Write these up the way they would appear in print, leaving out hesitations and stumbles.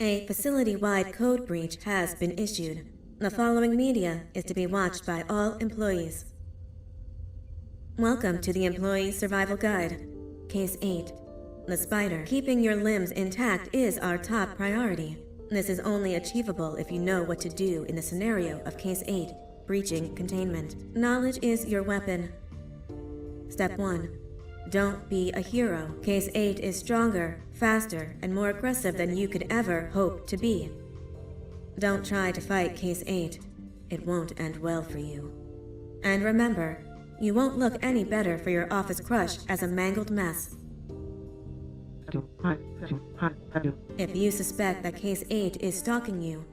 A facility-wide code breach has been issued. The following media is to be watched by all employees. Welcome to the Employee Survival Guide. Case 8. The spider. Keeping your limbs intact is our top priority. This is only achievable if you know what to do in the scenario of Case 8, breaching containment. Knowledge is your weapon. Step 1. Don't be a hero. Case 8 is stronger, faster, and more aggressive than you could ever hope to be. Don't try to fight Case 8. It won't end well for you. And remember, you won't look any better for your office crush as a mangled mess. If you suspect that Case 8 is stalking you,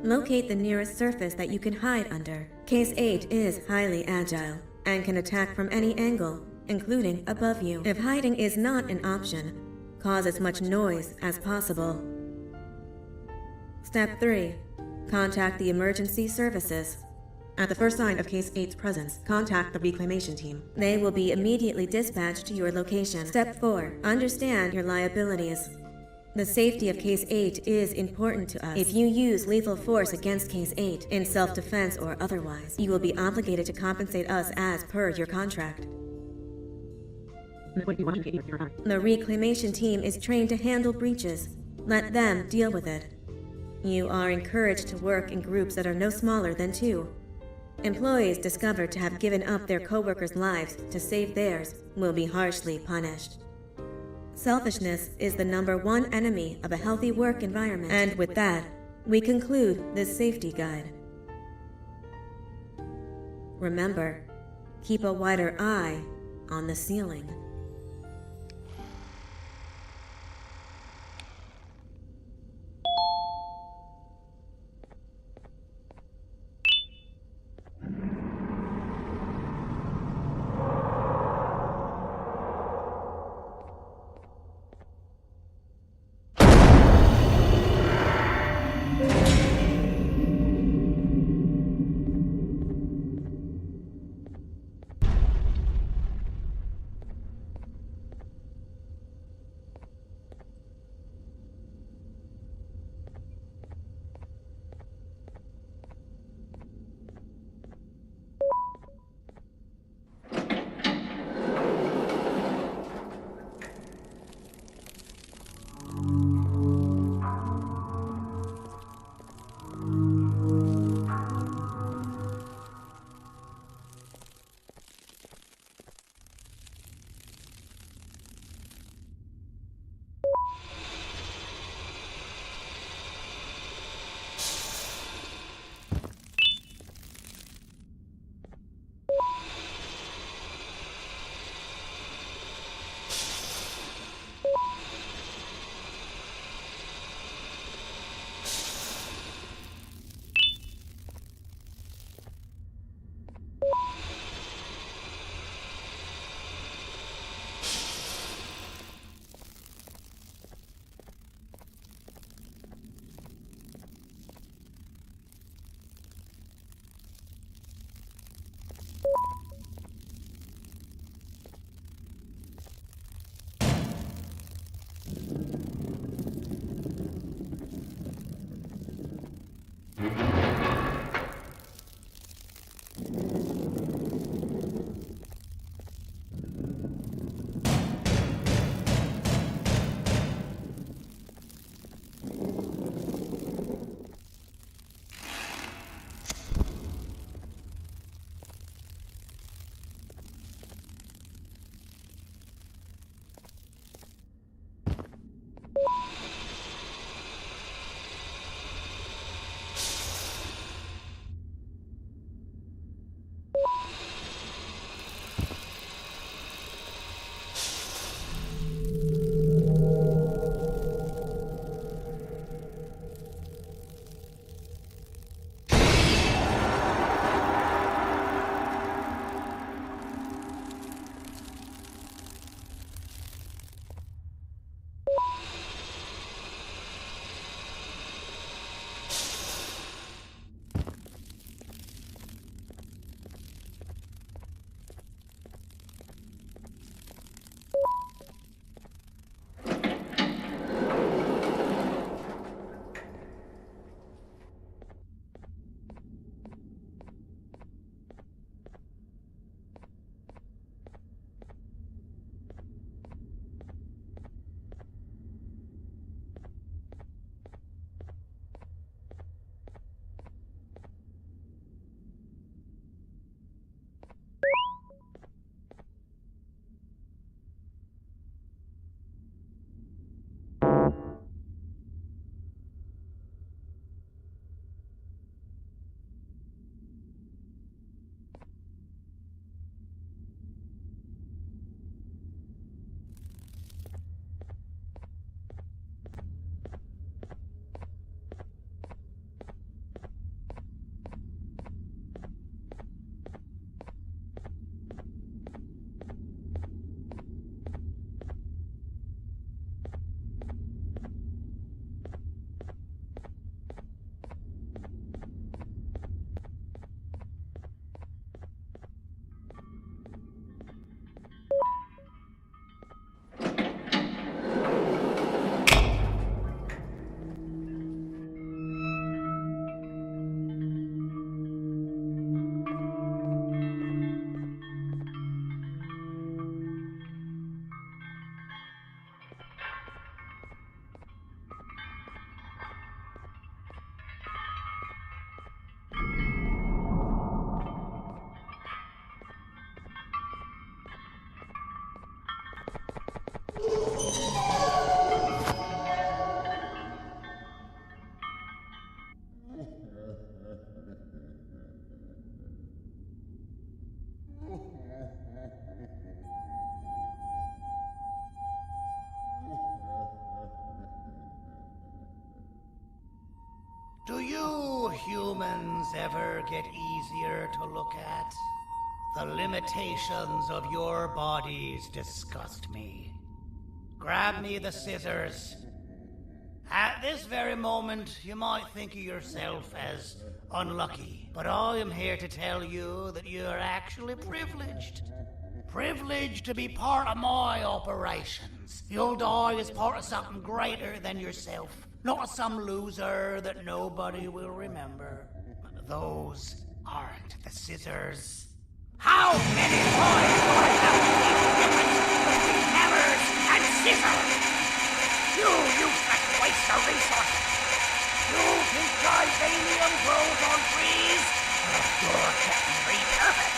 locate the nearest surface that you can hide under. Case 8 is highly agile and can attack from any angle, including above you. If hiding is not an option, cause as much noise as possible. Step 3. Contact the emergency services. At the first sign of Case 8's presence, contact the reclamation team. They will be immediately dispatched to your location. Step 4. Understand your liabilities. The safety of Case 8 is important to us. If you use lethal force against Case 8, in self-defense or otherwise, you will be obligated to compensate us as per your contract. The reclamation team is trained to handle breaches. Let them deal with it. You are encouraged to work in groups that are no smaller than 2. Employees discovered to have given up their coworkers' lives to save theirs will be harshly punished. Selfishness is the #1 enemy of a healthy work environment. And with that, we conclude this safety guide. Remember, keep a wider eye on the ceiling. humans ever get easier to look at? The limitations of your bodies disgust me. Grab me the scissors. At this very moment, you might think of yourself as unlucky, but I am here to tell you that you are actually privileged. Privileged to be part of my operations. You'll die as part of something greater than yourself, not some loser that nobody will remember. Those aren't the scissors. How many times do I have to teach the difference between hammers and scissors? You useless waste of resources. You think titanium grows on trees? You're getting repurposed.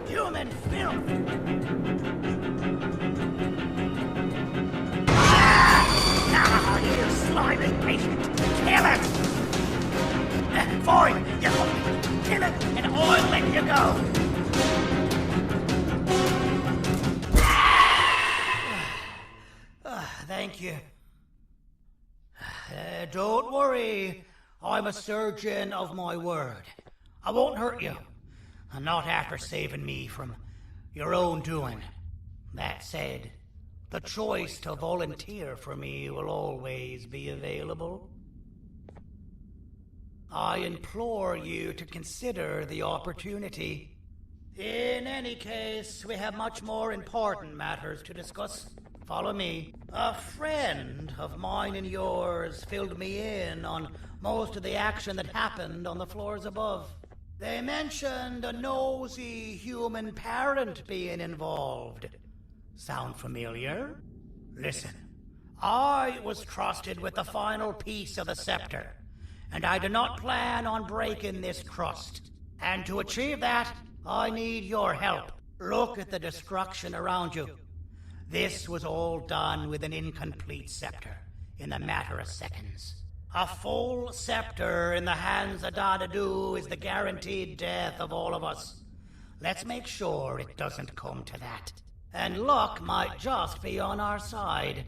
Human filth! Ah, you slimy patient! Kill it! Fine, you kill it and I'll let you go! Thank you. Don't worry. I'm a surgeon of my word. I won't hurt you. And not after saving me from your own doing. That said, the choice to volunteer for me will always be available. I implore you to consider the opportunity. In any case, we have much more important matters to discuss. Follow me. A friend of mine and yours filled me in on most of the action that happened on the floors above. They mentioned a nosy human parent being involved. Sound familiar? Listen, I was trusted with the final piece of the scepter, and I do not plan on breaking this trust. And to achieve that, I need your help. Look at the destruction around you. This was all done with an incomplete scepter, in a matter of seconds. A full scepter in the hands of Dadadu is the guaranteed death of all of us. Let's make sure it doesn't come to that. And luck might just be on our side.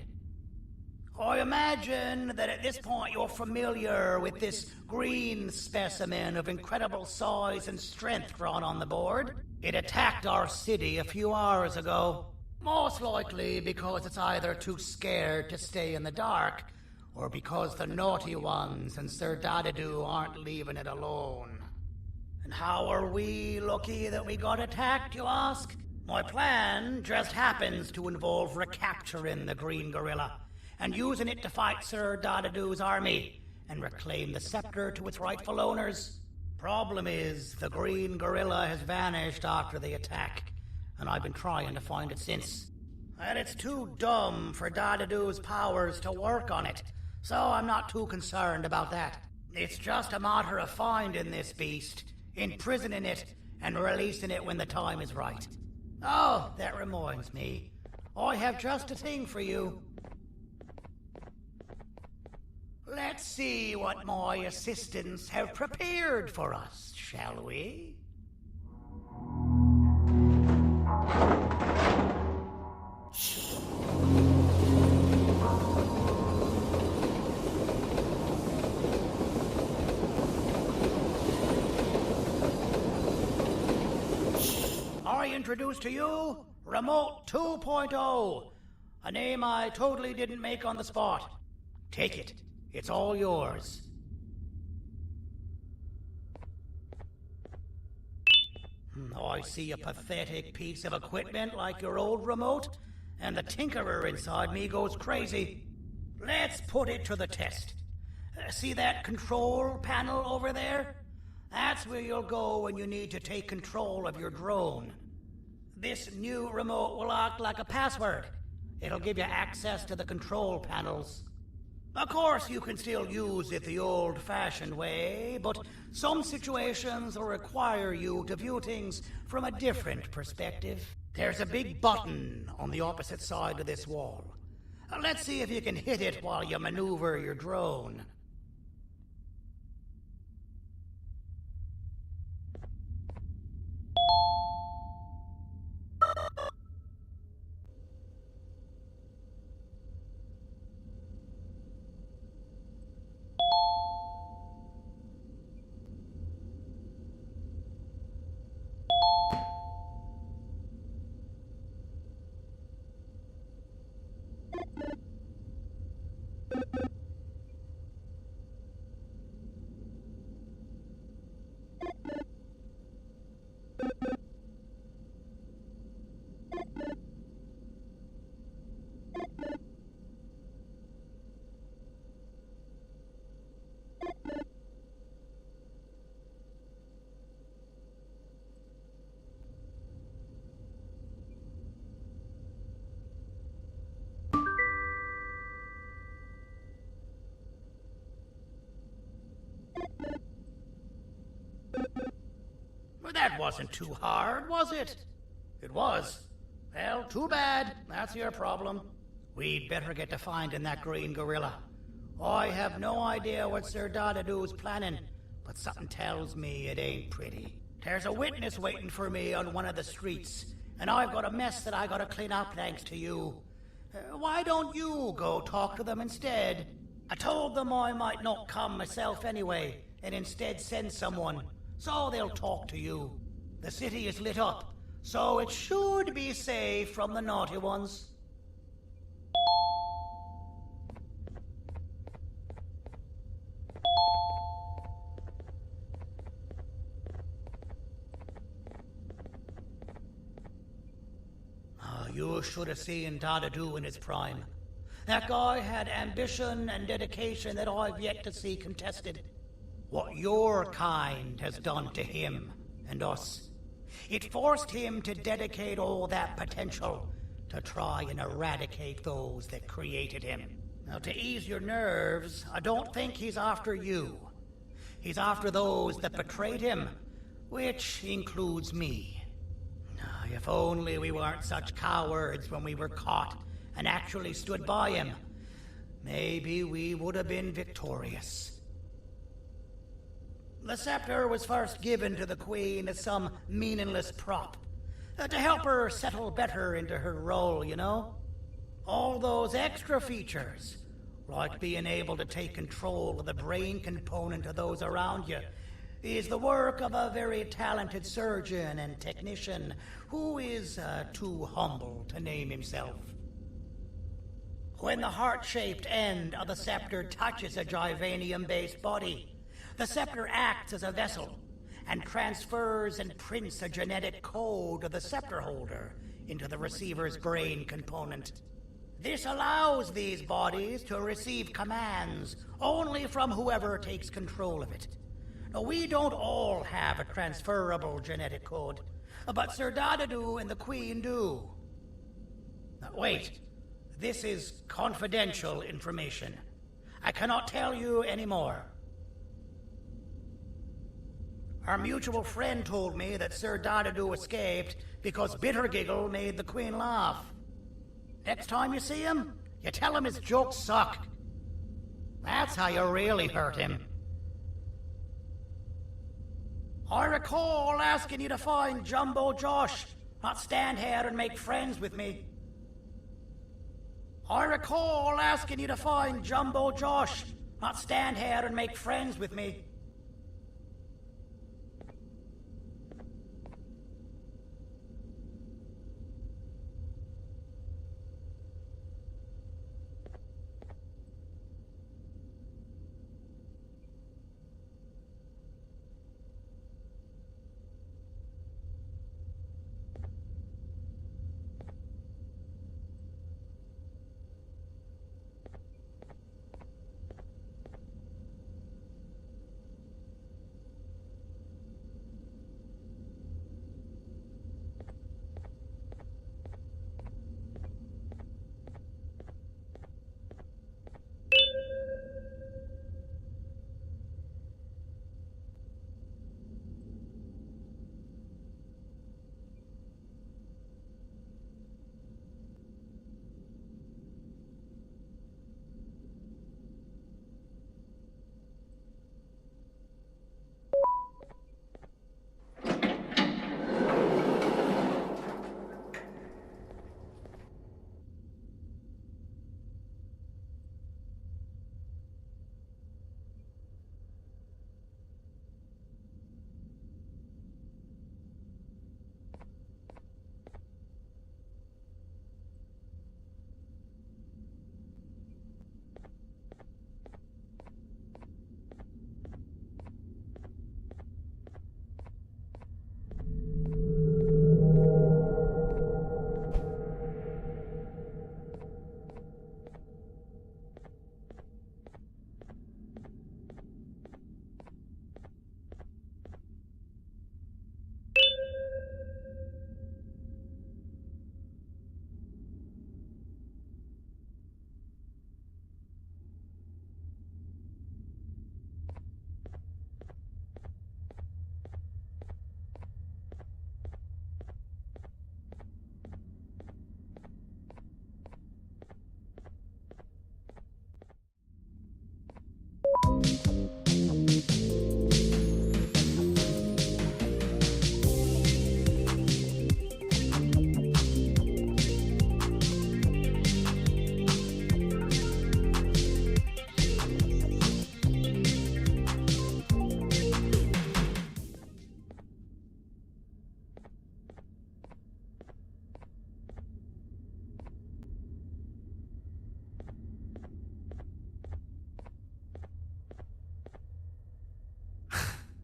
I imagine that at this point you're familiar with this green specimen of incredible size and strength drawn on the board. It attacked our city a few hours ago. Most likely because it's either too scared to stay in the dark, or because the naughty ones and Sir Dadadoo aren't leaving it alone. And how are we lucky that we got attacked, you ask? My plan just happens to involve recapturing the green gorilla and using it to fight Sir Dadadoo's army and reclaim the scepter to its rightful owners. Problem is, the green gorilla has vanished after the attack, and I've been trying to find it since. And it's too dumb for Dadadoo's powers to work on it, so I'm not too concerned about that. It's just a matter of finding this beast, imprisoning it, and releasing it when the time is right. Oh, that reminds me. I have just a thing for you. Let's see what my assistants have prepared for us, shall we? I introduce to you Remote 2.0, a name I totally didn't make on the spot. Take it. It's all yours. I see a pathetic piece of equipment like your old remote, and the tinkerer inside me goes crazy. Let's put it to the test. See that control panel over there? That's where you'll go when you need to take control of your drone. This new remote will act like a password. It'll give you access to the control panels. Of course, you can still use it the old-fashioned way, but some situations will require you to view things from a different perspective. There's a big button on the opposite side of this wall. Let's see if you can hit it while you maneuver your drone. Well, that wasn't too hard, was it? It was. Well, too bad. That's your problem. We'd better get to finding that green gorilla. I have no idea what Sir Dadadoo's planning, but something tells me it ain't pretty. There's a witness waiting for me on one of the streets, and I've got a mess that I gotta clean up thanks to you. Why don't you go talk to them instead? I told them I might not come myself anyway, and instead send someone, so they'll talk to you. The city is lit up, so it should be safe from the naughty ones. You should have seen Dadadoo in his prime. That guy had ambition and dedication that I've yet to see contested. What your kind has done to him and us. It forced him to dedicate all that potential to try and eradicate those that created him. Now, to ease your nerves, I don't think he's after you. He's after those that betrayed him, which includes me. If only we weren't such cowards when we were caught and actually stood by him, maybe we would have been victorious. The scepter was first given to the Queen as some meaningless prop, to help her settle better into her role, you know? All those extra features, like being able to take control of the brain component of those around you, is the work of a very talented surgeon and technician who is too humble to name himself. When the heart-shaped end of the scepter touches a Givanium-based body, the scepter acts as a vessel and transfers and prints a genetic code of the scepter holder into the receiver's brain component. This allows these bodies to receive commands only from whoever takes control of it. Now, we don't all have a transferable genetic code, but Sir Dadadu and the Queen do. Now, wait. This is confidential information. I cannot tell you any more. Our mutual friend told me that Sir Dadadu escaped because Bittergiggle made the Queen laugh. Next time you see him, you tell him his jokes suck. That's how you really hurt him. I recall asking you to find Jumbo Josh, not stand here and make friends with me. I recall asking you to find Jumbo Josh, not stand here and make friends with me.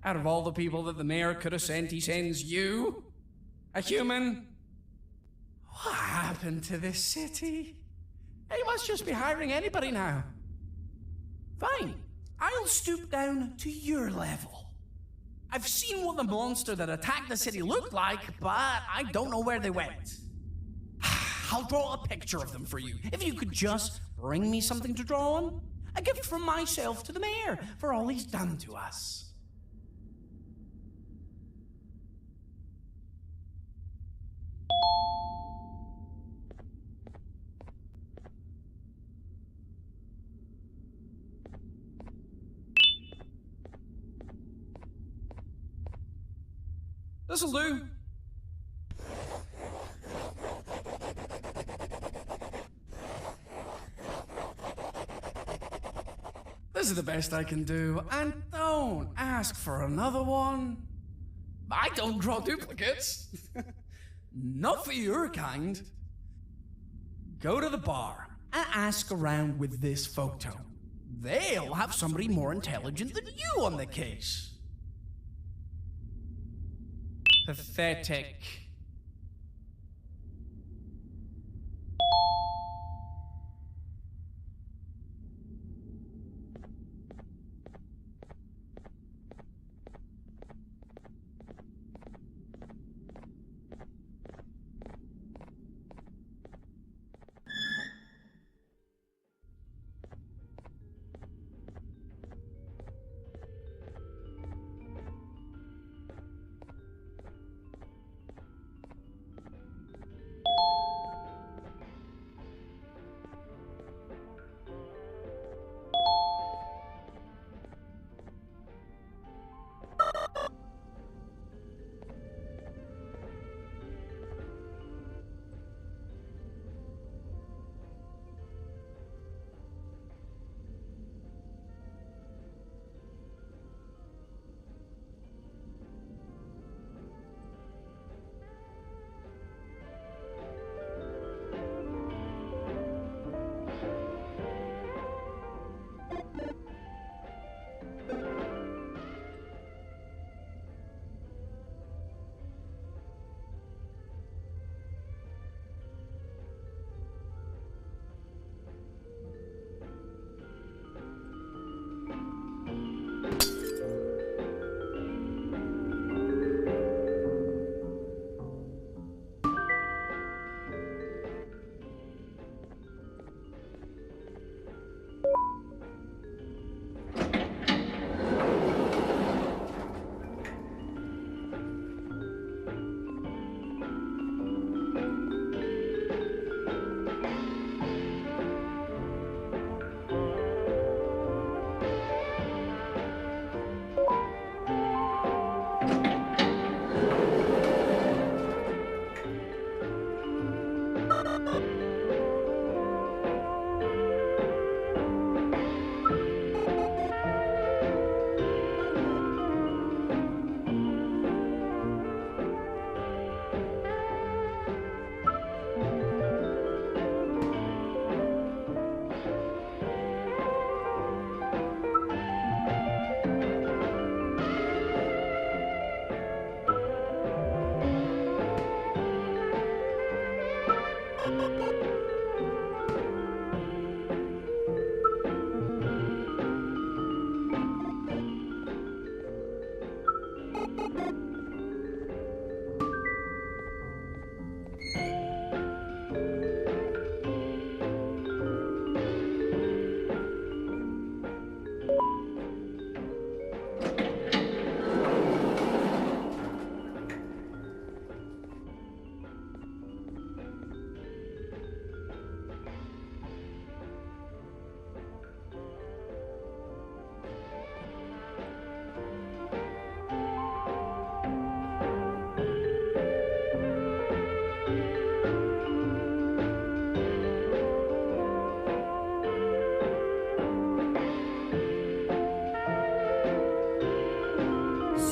Out of all the people that the mayor could have sent, he sends you? A human? What happened to this city? He must just be hiring anybody now. Fine, I'll stoop down to your level. I've seen what the monster that attacked the city looked like, but I don't know where they went. I'll draw a picture of them for you, if you could just bring me something to draw on. A gift from myself to the mayor for all he's done to us. This'll do. This is the best I can do, and don't ask for another one. I don't draw duplicates. Not for your kind. Go to the bar and ask around with this photo. They'll have somebody more intelligent than you on the case. Pathetic.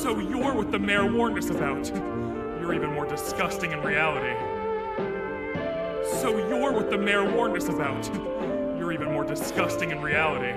So you're what the mayor warned us about. You're even more disgusting in reality. So you're what the mayor warned us about. You're even more disgusting in reality.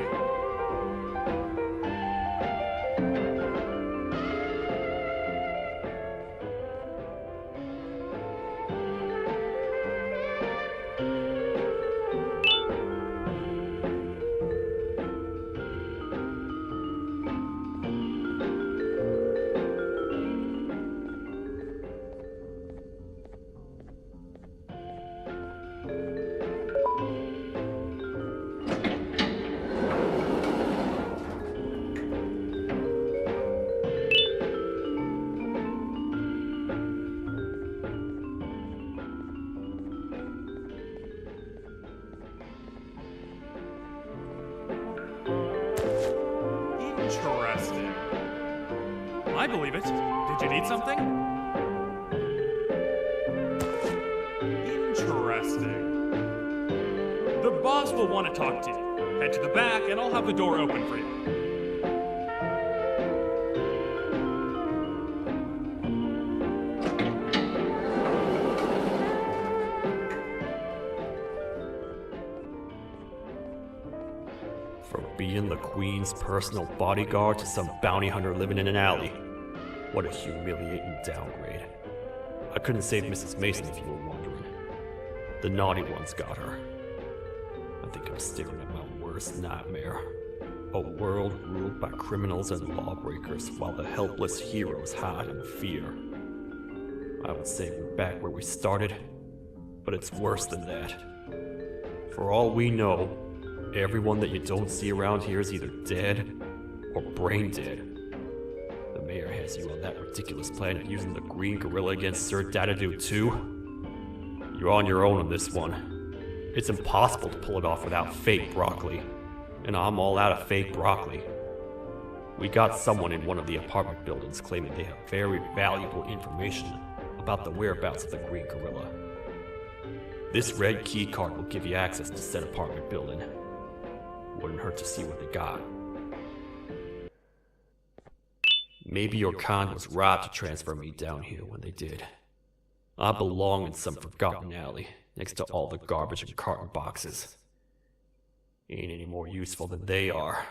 Interesting. I believe it. Did you need something? Interesting. The boss will want to talk to you. Head to the back, and I'll have the door open for you. From being the Queen's personal bodyguard to some bounty hunter living in an alley. What a humiliating downgrade. I couldn't save Mrs. Mason if you were wondering. The naughty ones got her. I think I'm staring at my worst nightmare. A world ruled by criminals and lawbreakers while the helpless heroes hide in fear. I would say we're back where we started, but it's worse than that. For all we know, everyone that you don't see around here is either dead or brain dead. The mayor has you on that ridiculous planet using the green gorilla against Sir Dadadoo too? You're on your own on this one. It's impossible to pull it off without fake broccoli. And I'm all out of fake broccoli. We got someone in one of the apartment buildings claiming they have very valuable information about the whereabouts of the green gorilla. This red key card will give you access to said apartment building. Wouldn't hurt to see what they got. Maybe your kind was right to transfer me down here when they did. I belong in some forgotten alley, next to all the garbage and carton boxes. Ain't any more useful than they are.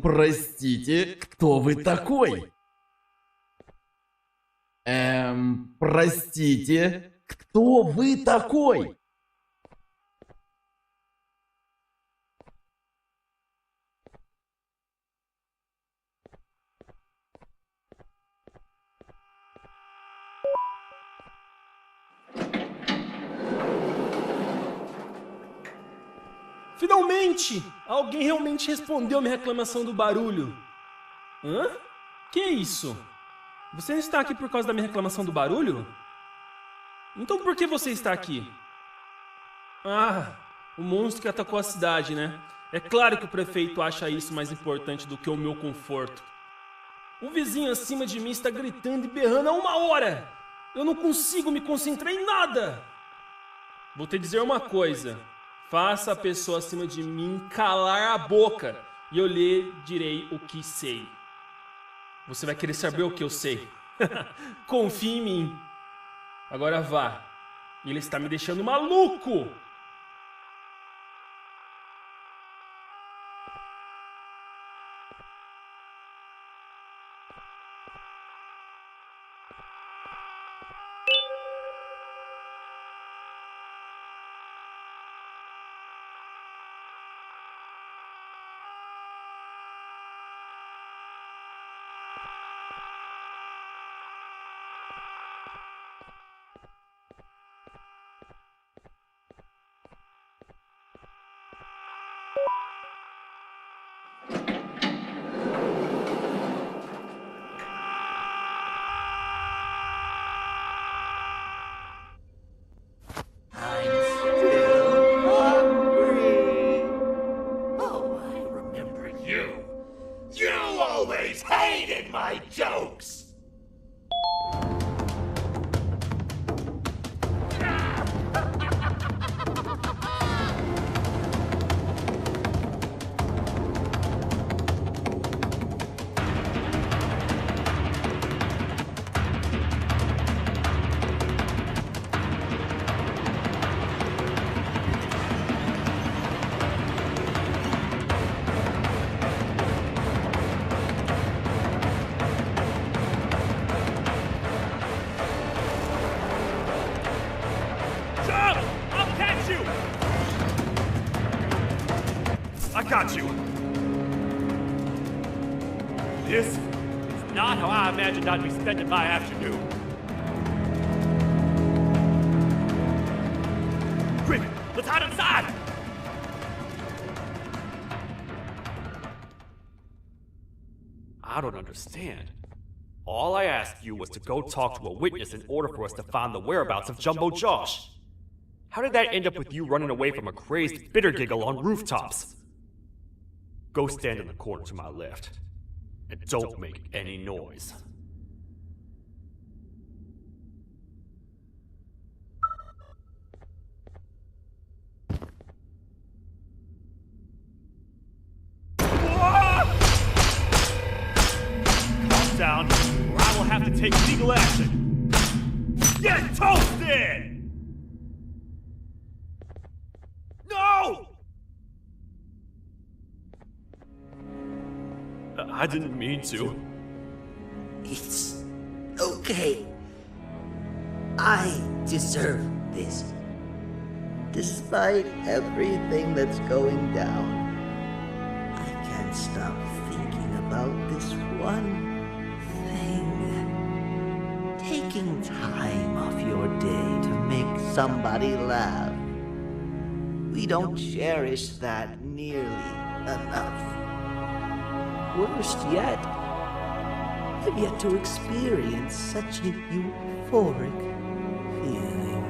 Простите, кто вы такой? Простите, кто вы такой? Finalmente! Alguém realmente respondeu minha reclamação do barulho. Hã? Que isso? Você está aqui por causa da minha reclamação do barulho? Então por que você está aqui? Ah, o monstro que atacou a cidade, né? É claro que o prefeito acha isso mais importante do que o meu conforto. O vizinho acima de mim está gritando e berrando há 1 hora! Eu não consigo me concentrar em nada! Vou te dizer uma coisa. Faça a pessoa acima de mim calar a boca e eu lhe direi o que sei. Você vai querer saber o que eu sei. Confie em mim. Agora vá. Ele está me deixando maluco! got you! This is not how I imagined I'd be spending my afternoon. Quick, let's hide inside! I don't understand. All I asked you was to go talk to a witness in order for us to find the whereabouts of Jumbo Josh. How did that end up with you running away from a crazed bitter giggle on rooftops? Go stand in the corner to my left. And don't make any noise. Calm down, or I will have to take legal action. Get toasted! No! I didn't mean to. It's okay. I deserve this. Despite everything that's going down, I can't stop thinking about this one thing. Taking time off your day to make somebody laugh. We don't cherish that nearly enough. Worst yet, I've yet to experience such a euphoric feeling.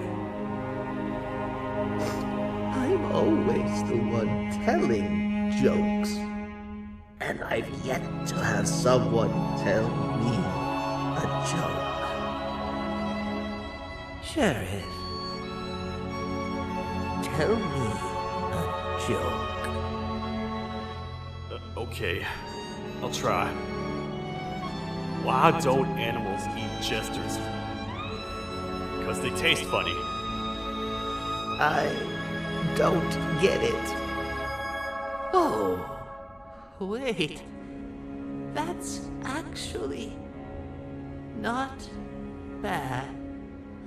I'm always the one telling jokes, and I've yet to have someone tell me a joke. Sheriff, tell me a joke. Okay, I'll try. Why don't animals eat jesters? Because they taste funny. I don't get it. Oh, wait. That's actually not bad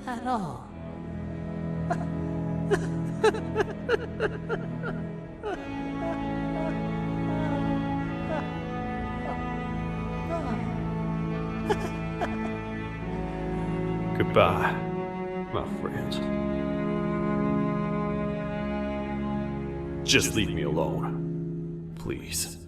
at all. Goodbye, my friend. Just leave me alone, please.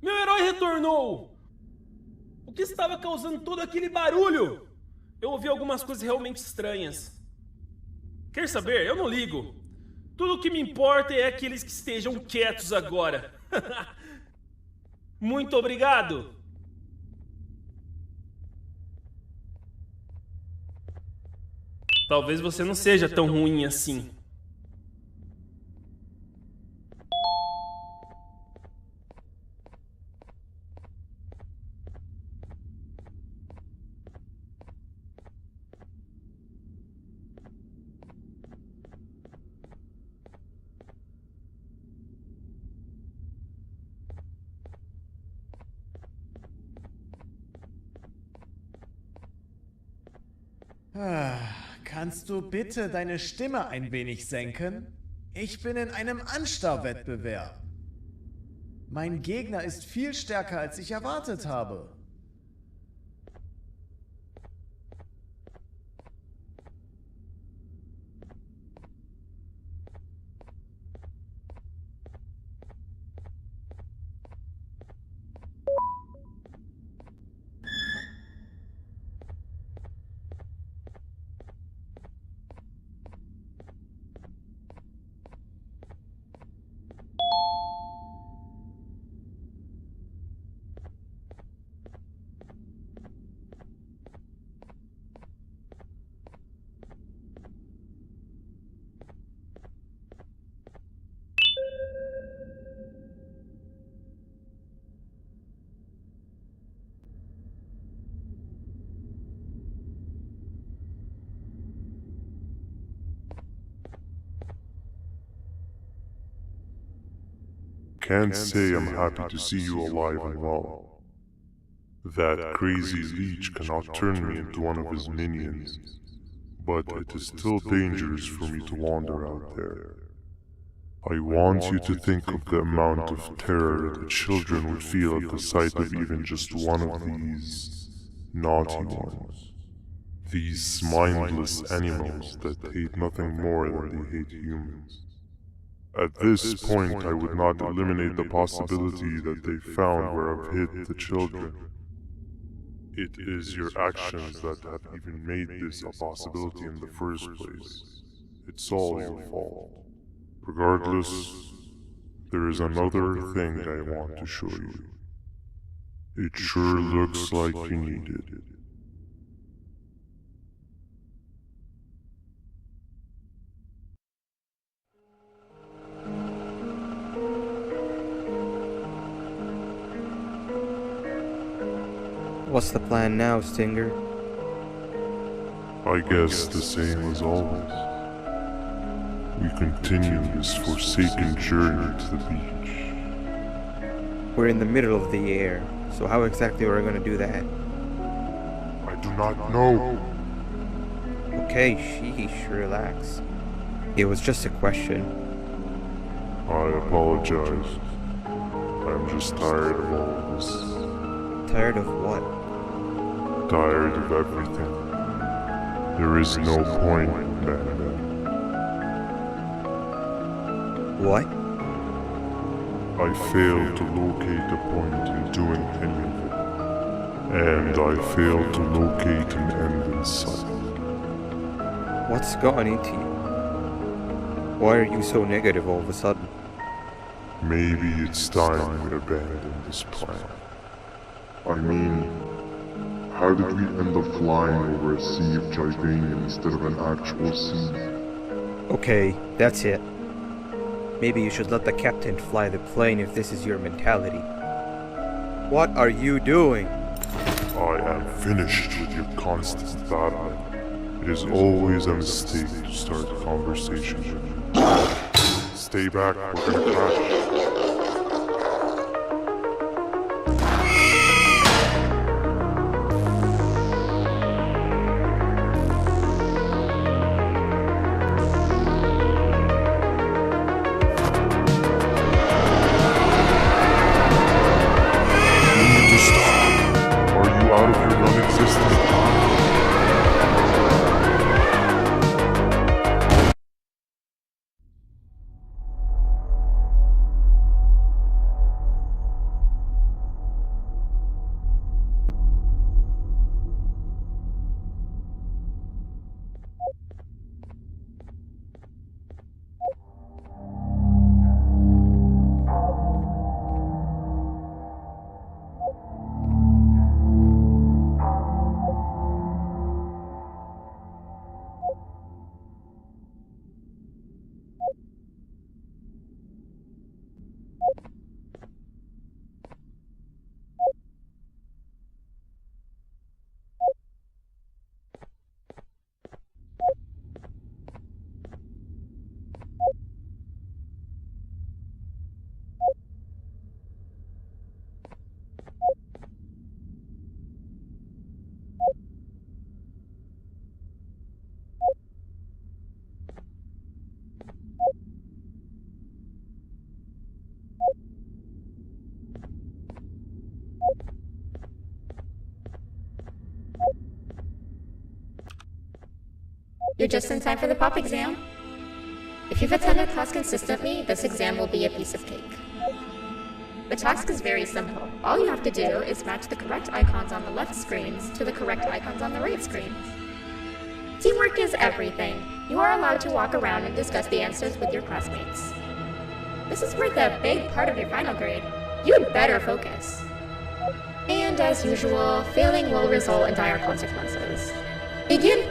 Meu herói retornou! O que estava causando todo aquele barulho? Eu ouvi algumas coisas realmente estranhas. Quer saber? Eu não ligo. Tudo o que me importa é aqueles que estejam quietos agora. Muito obrigado! Talvez você não seja tão ruim assim. Kannst du bitte deine Stimme ein wenig senken? Ich bin in einem Anstarrwettbewerb. Mein Gegner ist viel stärker, als ich erwartet habe. can't say I'm happy to see you alive and well. That crazy leech cannot turn me into one of his minions, but it is still dangerous for me to wander out there. I want you to think of the amount of terror that children would feel at the sight of even just one of these naughty ones. These mindless animals that hate nothing more than they hate humans. At this point, I would not eliminate the possibility that they found where I've hid the children. It is your actions that have even made this a possibility in the first place. It's all your fault. Regardless, there is another thing I want to show you. It sure looks like you need it. What's the plan now, Stinger? I guess the same as always. We continue this forsaken journey to the beach. We're in the middle of the air, so how exactly are we going to do that? I do not know. Okay, sheesh, relax. It was just a question. I apologize. I'm just tired of all of this. Tired of what? Tired of everything. There is no point, Banban. What? I failed to locate a point in doing any of it. And I failed to locate an end in sight. What's gotten into you? Why are you so negative all of a sudden? Maybe it's time we abandon this plan. I mean, how did we end up flying over a sea of Jivanium instead of an actual sea? Okay, that's it. Maybe you should let the captain fly the plane if this is your mentality. What are you doing? I am finished with your constant battling. It is always a mistake to start a conversation with you. Stay back, we're gonna crash. You're just in time for the pop exam. If you've attended class consistently, this exam will be a piece of cake. The task is very simple. All you have to do is match the correct icons on the left screens to the correct icons on the right screens. Teamwork is everything. You are allowed to walk around and discuss the answers with your classmates. This is worth a big part of your final grade. You had better focus. And as usual, failing will result in dire consequences. Begin!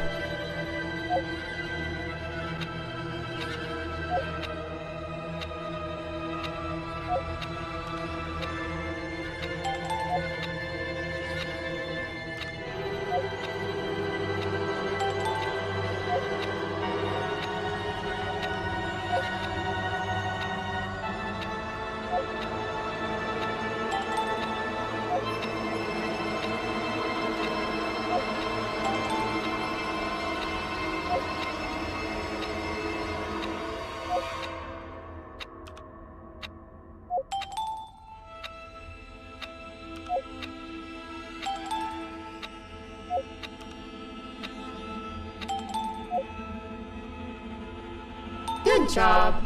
job.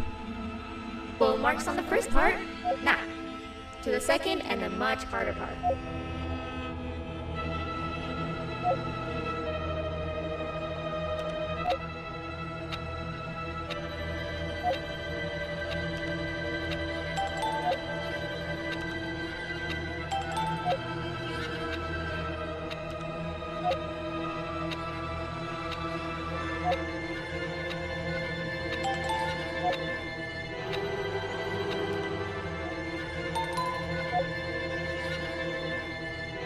Full marks on the first part. Now, to the second and the much harder part.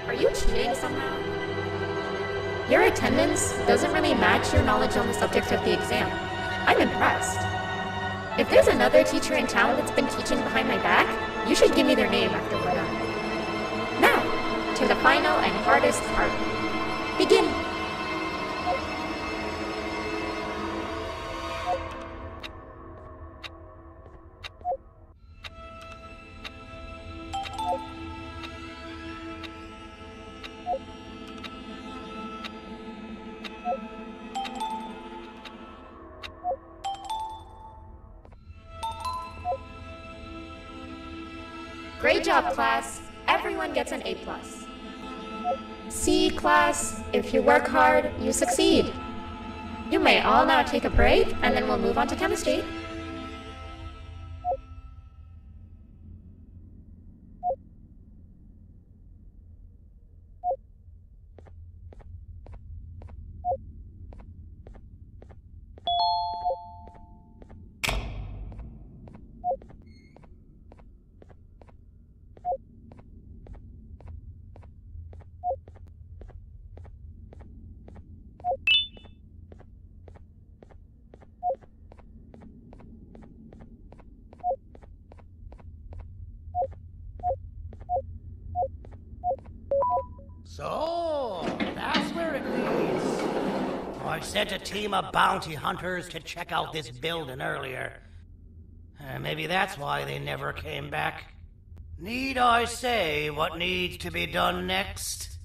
Are you cheating somehow? Your attendance doesn't really match your knowledge on the subject of the exam. I'm impressed. If there's another teacher in town that's been teaching behind my back, you should give me their name after we're done. Now, to the final and hardest part. Begin! Great job, class. Everyone gets an A+. See, class, if you work hard, you succeed. You may all now take a break, and then we'll move on to chemistry. So, that's where it leads. I sent a team of bounty hunters to check out this building earlier. Maybe that's why they never came back. Need I say what needs to be done next?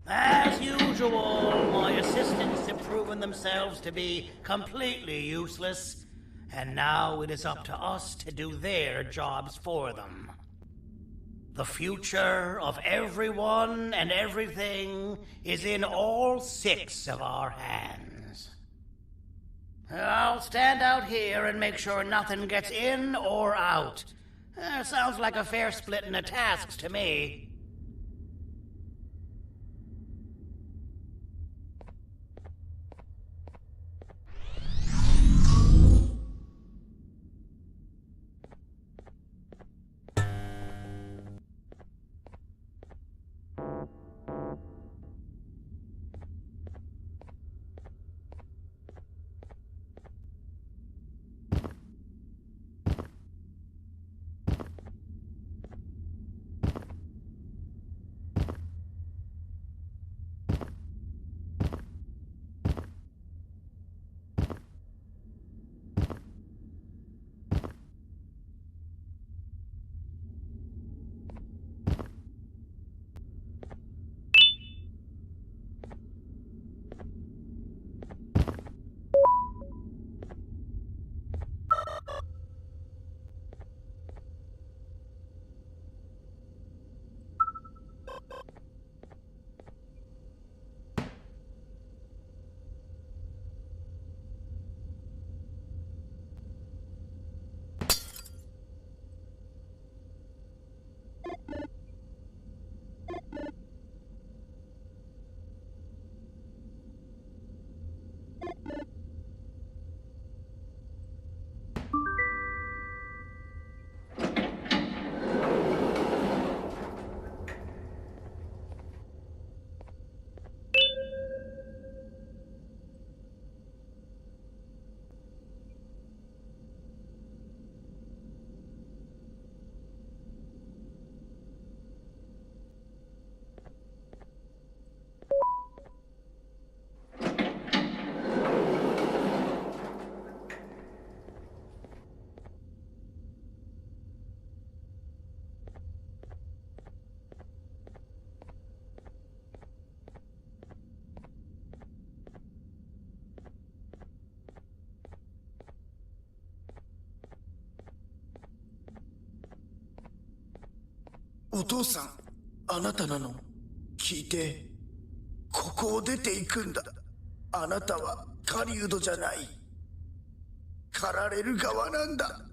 As usual, my assistants have proven themselves to be completely useless, and now it is up to us to do their jobs for them. The future of everyone and everything is in all 6 of our hands. I'll stand out here and make sure nothing gets in or out. Sounds like a fair splitting of tasks to me. お父さん、あなたなの？聞いて。ここを出ていくんだ。あなたは狩人じゃない。狩られる側なんだ。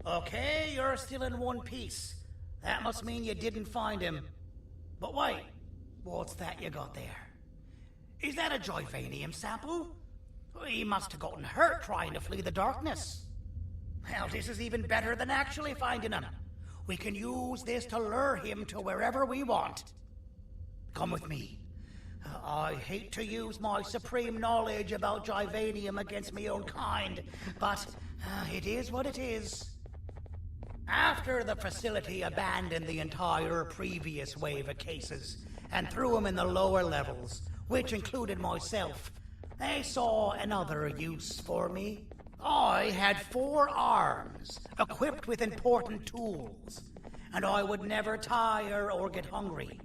Okay, you're still in one piece. That must mean you didn't find him. But wait, what's that you got there? Is that a Joyvanium sample? He must have gotten hurt trying to flee the darkness. Well, this is even better than actually finding him. We can use this to lure him to wherever we want. Come with me. I hate to use my supreme knowledge about Joyvanium against my own kind, but it is what it is. After the facility abandoned the entire previous wave of cases and threw them in the lower levels, which included myself, they saw another use for me. I had 4 arms, equipped with important tools, and I would never tire or get hungry.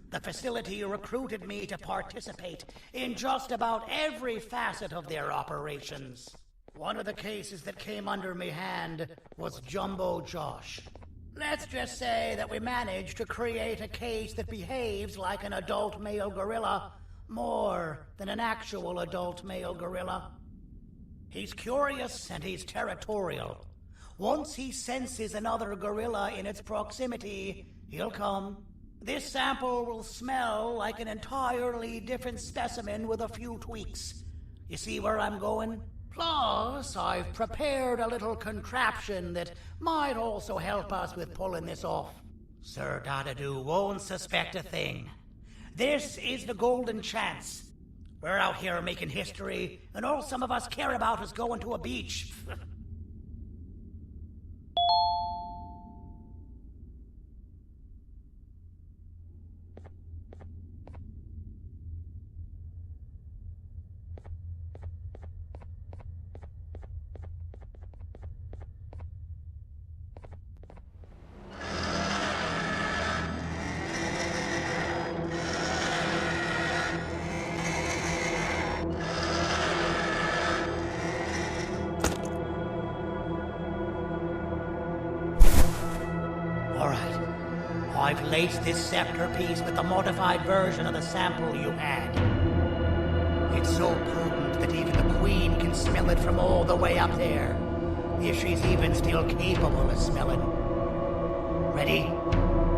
The facility recruited me to participate in just about every facet of their operations. One of the cases that came under me hand was Jumbo Josh. Let's just say that we managed to create a case that behaves like an adult male gorilla more than an actual adult male gorilla. He's curious and he's territorial. Once he senses another gorilla in its proximity, he'll come. This sample will smell like an entirely different specimen with a few tweaks. You see where I'm going? Plus, I've prepared a little contraption that might also help us with pulling this off. Sir Dadadoo won't suspect a thing. This is the golden chance. We're out here making history, and all some of us care about is going to a beach. I've laced this scepter piece with the modified version of the sample you had. It's so potent that even the Queen can smell it from all the way up there, if she's even still capable of smelling. Ready?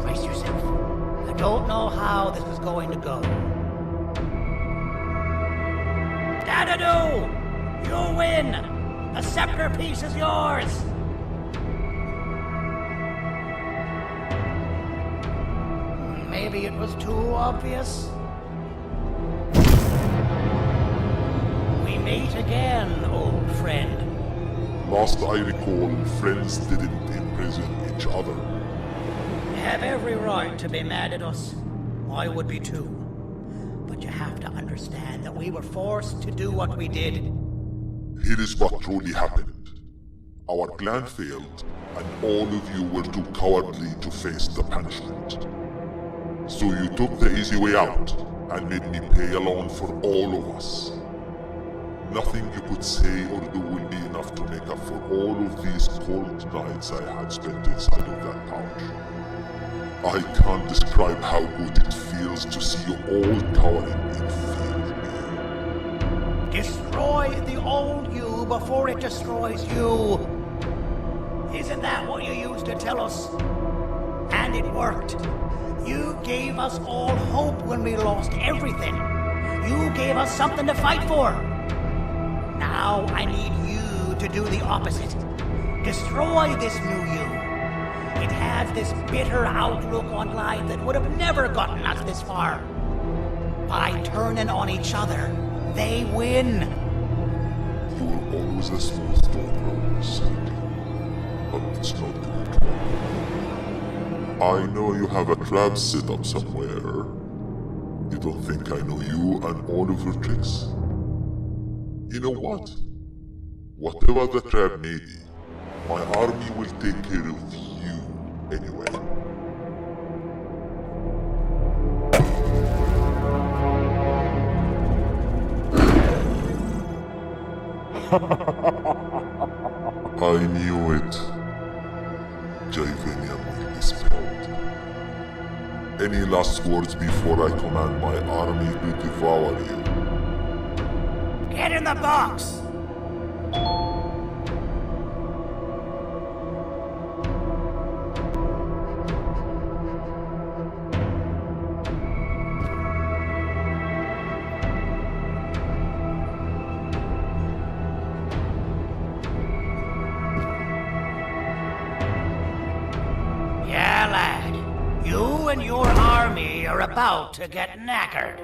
Brace yourself. I don't know how this is going to go. Dadadoo! You win! The scepter piece is yours! Maybe it was too obvious. We meet again, old friend. Last I recall, friends didn't imprison each other. You have every right to be mad at us. I would be too. But you have to understand that we were forced to do what we did. Here is what truly happened. Our plan failed, and all of you were too cowardly to face the punishment. So you took the easy way out, and made me pay along for all of us. Nothing you could say or do will be enough to make up for all of these cold nights I had spent inside of that pouch. I can't describe how good it feels to see you all cowering in fear of me. Destroy the old you before it destroys you. Isn't that what you used to tell us? And it worked. You gave us all hope when we lost everything. You gave us something to fight for. Now I need you to do the opposite. Destroy this new you. It has this bitter outlook on life that would have never gotten us this far. By turning on each other, they win. You were always a smooth talker, Sandy. But it's not going to work. I know you have a trap set up somewhere. You don't think I know you and all of your tricks? You know what? Whatever the trap may be, my army will take care of you anyway. I knew it. Joyvanium will be spelled. Any last words before I command my army to devour you? Get in the box! and your army are about to get knackered.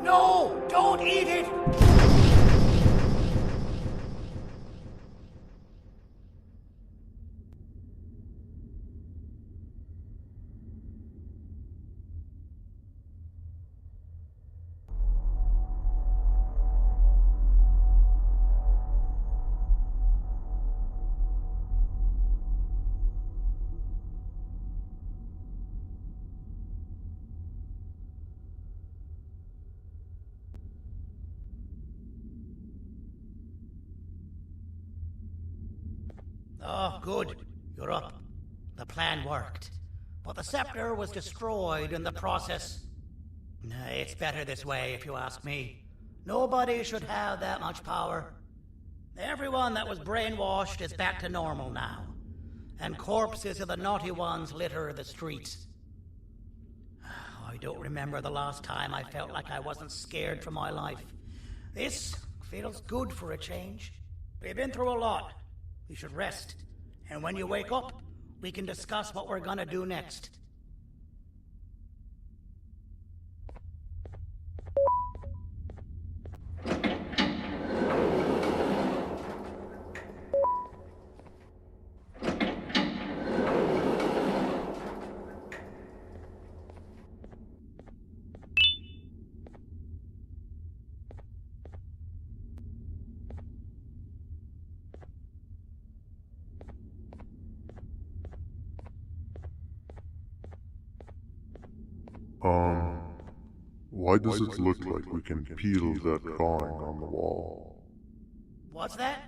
No! Don't eat it! Oh, good. You're up. The plan worked. But the scepter was destroyed in the process. It's better this way, if you ask me. Nobody should have that much power. Everyone that was brainwashed is back to normal now. And corpses of the naughty ones litter the streets. I don't remember the last time I felt like I wasn't scared for my life. This feels good for a change. We've been through a lot. You should rest. And when you wake up, we can discuss what we're gonna do next. Why does it look like we can peel that drawing on the wall? What's that?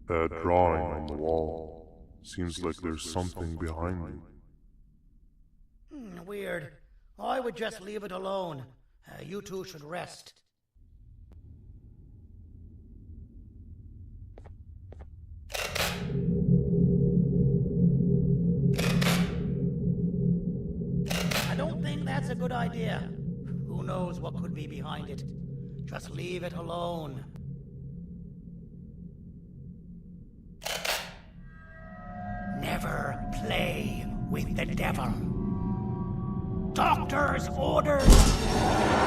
That drawing on the wall. Seems like there's something behind it. Weird. I would just leave it alone. You two should rest. I don't think that's a good idea. Who knows what could be behind it? Just leave it alone. Never play with the devil. Doctor's orders!